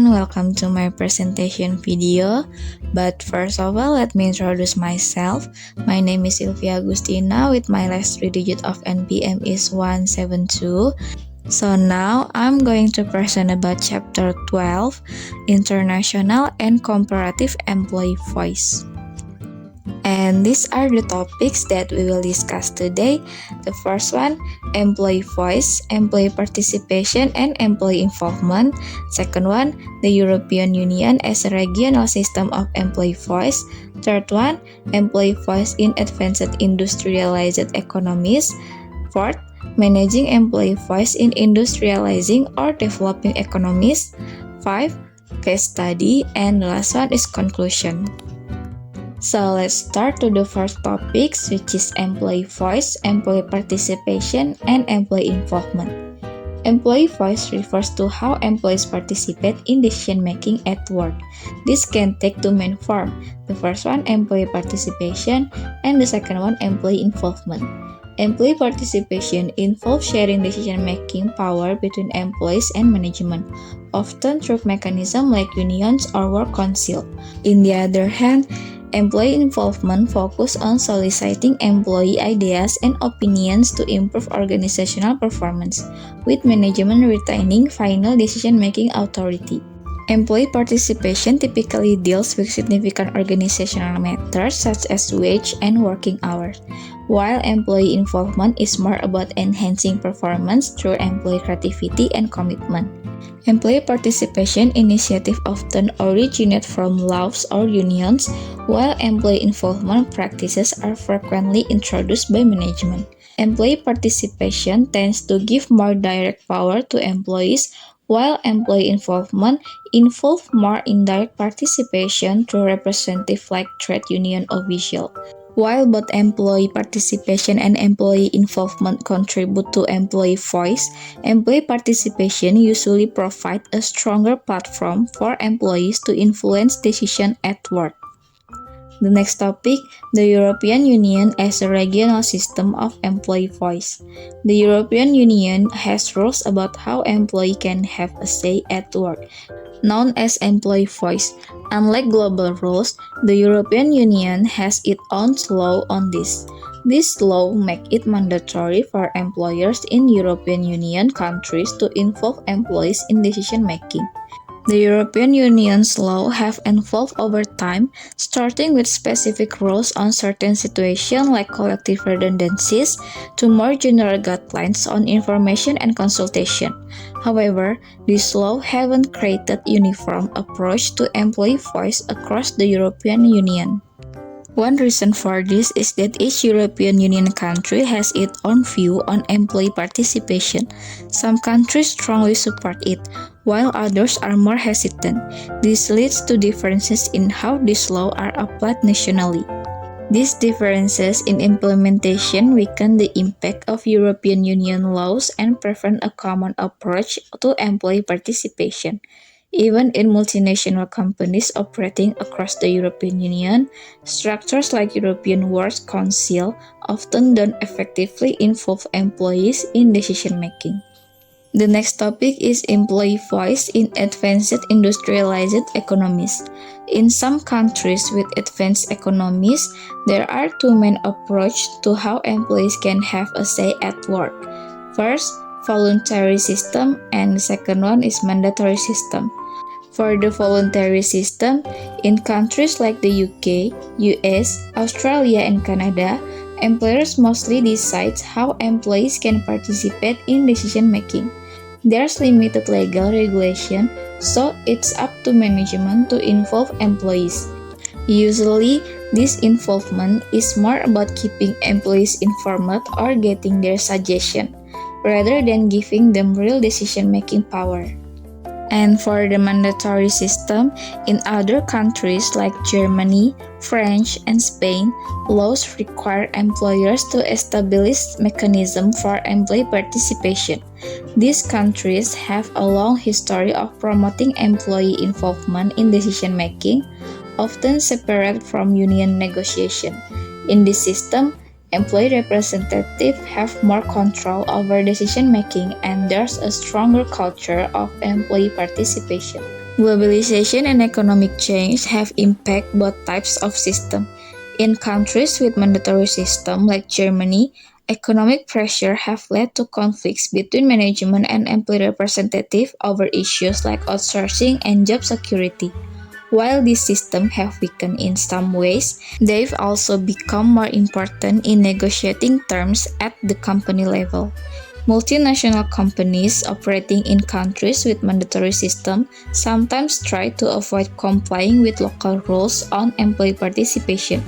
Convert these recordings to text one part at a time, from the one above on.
everyone, welcome to my presentation video. But first of all, let me introduce myself. My name is Silvia Agustina with my last 3 digit of NPM is 172. So now I'm going to present about chapter 12, International and Comparative Employee Voice. And these are the topics that we will discuss today. The first one, employee voice, employee participation, and employee involvement. Second one, the European Union as a regional system of employee voice. Third one, employee voice in advanced industrialized economies. Fourth, managing employee voice in industrializing or developing economies. 5, case study, and the last one is conclusion. So let's start to the first topics, which is employee voice, employee participation, and employee involvement. Employee voice refers to how employees participate in decision-making at work. This can take two main forms. The first one, employee participation, and the second one, employee involvement. Employee participation involves sharing decision-making power between employees and management, often through mechanisms like unions or work council. On the other hand, employee involvement focuses on soliciting employee ideas and opinions to improve organizational performance, with management retaining final decision-making authority. Employee participation typically deals with significant organizational matters such as wage and working hours, while employee involvement is more about enhancing performance through employee creativity and commitment. Employee participation initiatives often originate from laws or unions, while employee involvement practices are frequently introduced by management. Employee participation tends to give more direct power to employees, while employee involvement involves more indirect participation through representatives like trade union officials. While both employee participation and employee involvement contribute to employee voice, employee participation usually provides a stronger platform for employees to influence decisions at work. The next topic, the European Union as a regional system of employee voice. The European Union has rules about how employees can have a say at work, known as employee voice. Unlike global rules, the European Union has its own law on this. This law makes it mandatory for employers in European Union countries to involve employees in decision-making. The European Union's law have evolved over time, starting with specific rules on certain situations like collective redundancies to more general guidelines on information and consultation. However, these laws haven't created a uniform approach to employee voice across the European Union. One reason for this is that each European Union country has its own view on employee participation. Some countries strongly support it, while others are more hesitant. This leads to differences in how these laws are applied nationally. These differences in implementation weaken the impact of European Union laws and prevent a common approach to employee participation. Even in multinational companies operating across the European Union, structures like European Works Council often don't effectively involve employees in decision-making. The next topic is employee voice in advanced industrialized economies. In some countries with advanced economies, there are two main approaches to how employees can have a say at work. First, voluntary system, and the second one is mandatory system. For the voluntary system, in countries like the UK, US, Australia, and Canada, employers mostly decide how employees can participate in decision-making. There's limited legal regulation, so it's up to management to involve employees. Usually, this involvement is more about keeping employees informed or getting their suggestion, rather than giving them real decision-making power. And for the mandatory system, in other countries like Germany, France, and Spain, laws require employers to establish mechanisms for employee participation. These countries have a long history of promoting employee involvement in decision-making, often separate from union negotiation. In this system, employee representatives have more control over decision-making and there's a stronger culture of employee participation. Globalization and economic change have impacted both types of system. In countries with mandatory system like Germany, economic pressure have led to conflicts between management and employee representative over issues like outsourcing and job security. While these systems have weakened in some ways, they've also become more important in negotiating terms at the company level. Multinational companies operating in countries with mandatory system sometimes try to avoid complying with local rules on employee participation.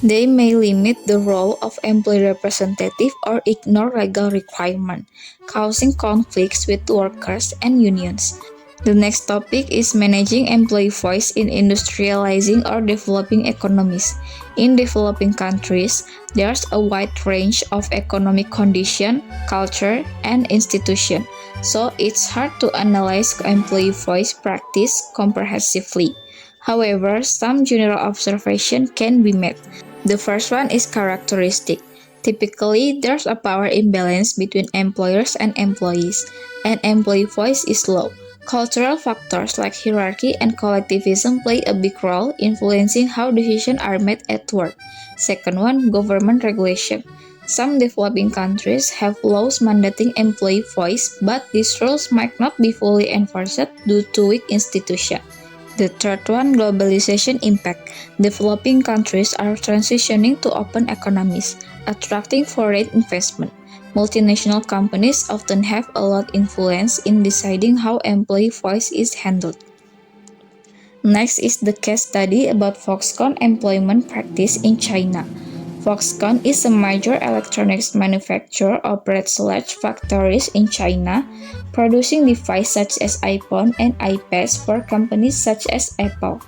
They may limit the role of employee representative or ignore legal requirements, causing conflicts with workers and unions. The next topic is managing employee voice in industrializing or developing economies. In developing countries, there's a wide range of economic condition, culture, and institution, so it's hard to analyze employee voice practice comprehensively. However, some general observation can be made. The first one is characteristic. Typically, there's a power imbalance between employers and employees, and employee voice is low. Cultural factors like hierarchy and collectivism play a big role influencing how decisions are made at work. Second one, government regulation. Some developing countries have laws mandating employee voice, but these rules might not be fully enforced due to weak institutions. The third one, globalization impact. Developing countries are transitioning to open economies, attracting foreign investment. Multinational companies often have a lot influence in deciding how employee voice is handled. Next is the case study about Foxconn employment practice in China. Foxconn is a major electronics manufacturer operates large factories in China, producing devices such as iPhone and iPads for companies such as Apple.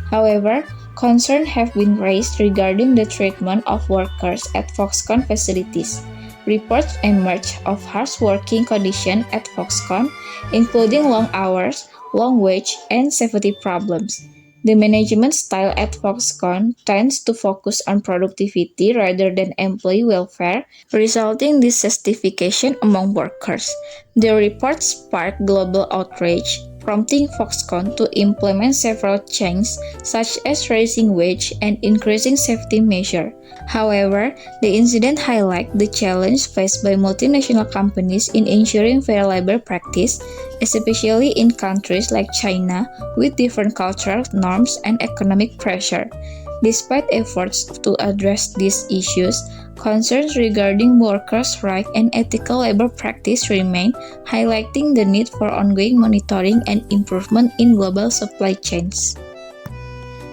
However, concerns have been raised regarding the treatment of workers at Foxconn facilities. Reports emerged of harsh working conditions at Foxconn, including long hours, long wage, and safety problems. The management style at Foxconn tends to focus on productivity rather than employee welfare, resulting in dissatisfaction among workers. The report sparked global outrage, prompting Foxconn to implement several changes such as raising wage and increasing safety measures. However, the incident highlights the challenge faced by multinational companies in ensuring fair labor practice, especially in countries like China with different cultural norms and economic pressure. Despite efforts to address these issues, concerns regarding workers' rights and ethical labor practice remain, highlighting the need for ongoing monitoring and improvement in global supply chains.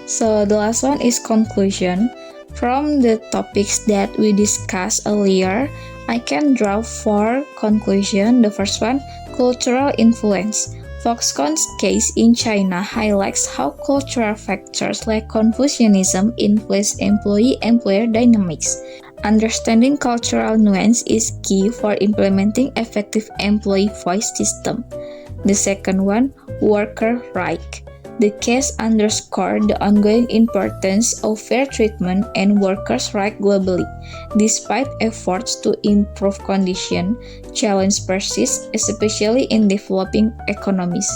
So the last one is conclusion. From the topics that we discussed earlier, I can draw four conclusions. The first one, cultural influence. Foxconn's case in China highlights how cultural factors like Confucianism influence employee-employer dynamics. Understanding cultural nuance is key for implementing effective employee voice system. The second one, worker right. The case underscored the ongoing importance of fair treatment and workers' rights globally. Despite efforts to improve conditions, challenges persist, especially in developing economies.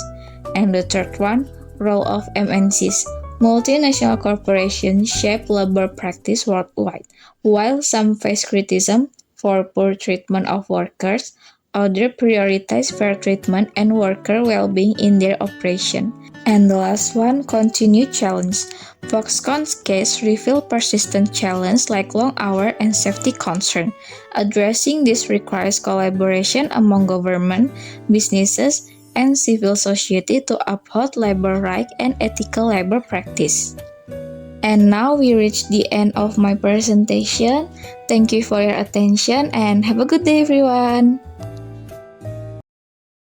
And the third one, role of MNCs. Multinational corporations shape labor practice worldwide. While some face criticism for poor treatment of workers, others prioritize fair treatment and worker well-being in their operation. And the last one, continued challenge. Foxconn's case revealed persistent challenges like long hours and safety concerns. Addressing this requires collaboration among government, businesses, and civil society to uphold labor rights and ethical labor practice. And now we reach the end of my presentation. Thank you for your attention and have a good day everyone.